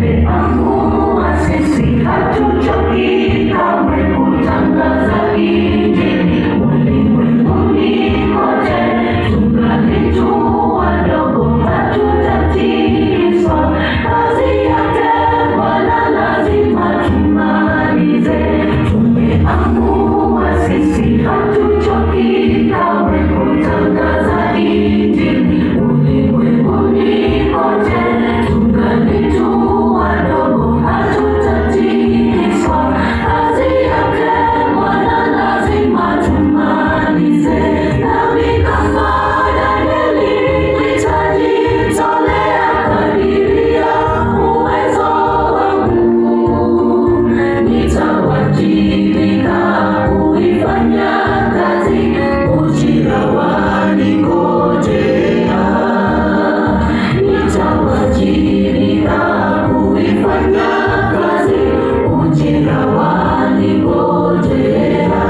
Tumeamua sisi hatuchoki kamwe kutangaza Injili ulimwenguni kote, tungalijua wadogo hatutatikiswa. Kazi yake Bwana lazima tumalize. Tumeamua sisi hatuchoki kamwe kutangaza Injili ulimwenguni kote, tungalijua wadogo hatutatikiswa. Kazi yake Bwana lazima tumalize. Nami kama Danieli nitajitolea kadiri ya uwezo wangu, nitawajibika kuifanya kazi ujira waningojea. Nitawajibika kuifanya kazi ujira waningojea.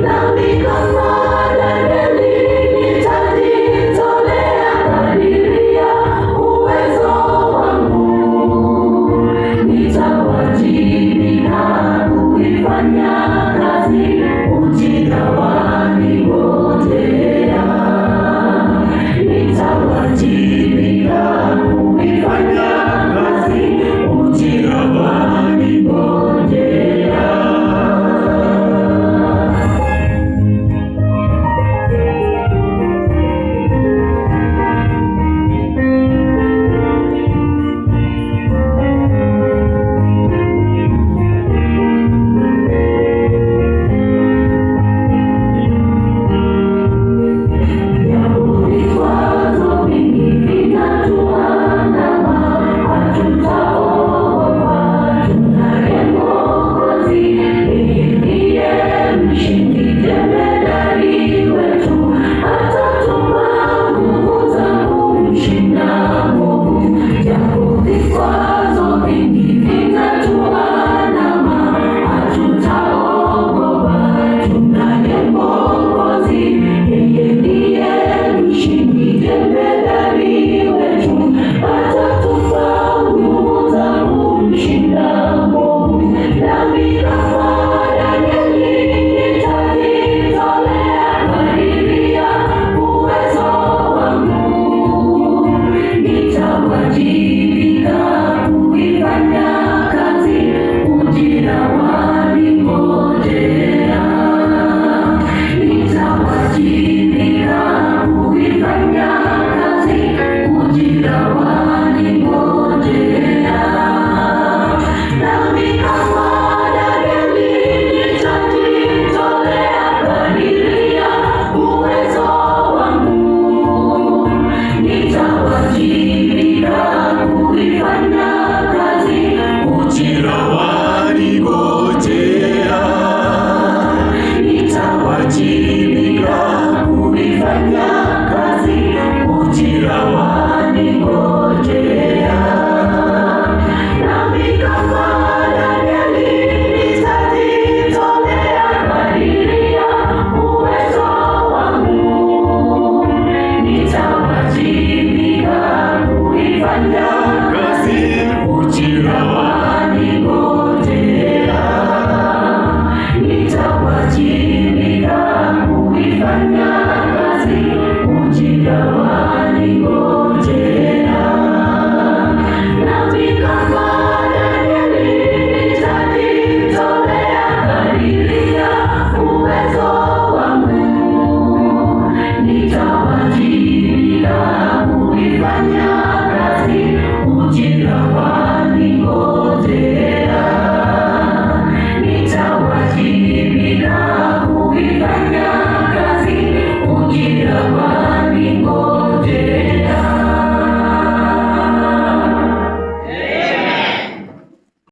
Nami kama Danieli nitajitolea kadiri ya uwezo wangu, nitawajibika kuifanya kazi ujira waningojea. Nitawajibika kuifanya kazi ujira waningojea. Vikwazo vingi vinatuandama, hatutaogopa. Tunaye Mwokozi, yeye ndiye mshindi, jemedari wetu, atatupa nguvu za kumshinda mwovu. Japo vikwazo vingi vinatuandama, hatutaogopa. Tunaye Mwokozi, yeye ndiye mshindi, jemedari wetu, atatupa nguvu za kumshinda mwovu. Nami kama Danieli nitajitolea kadiri ya uwezo wangu, nitawajibika kuifanya kazi ujira waningojea. Nitawajibika kuifanya kazi ujira waningojea. Nami kama Danieli nitajitolea kadiri ya uwezo wangu, nitawajibika kuifanya kazi ujira waningojea. Nitawajibika kuifanya kazi ujira waningojea. Nami kama Danieli nitajitolea kadiri ya uwezo wangu, nitawajibika kuifanya kazi ujira waningojea. Nitawajibika kuifanya kazi ujira waningojea. Nami kama Danieli nitajitolea kadiri ya uwezo wangu, nitawajibika kuifanya kazi ujira waningojea.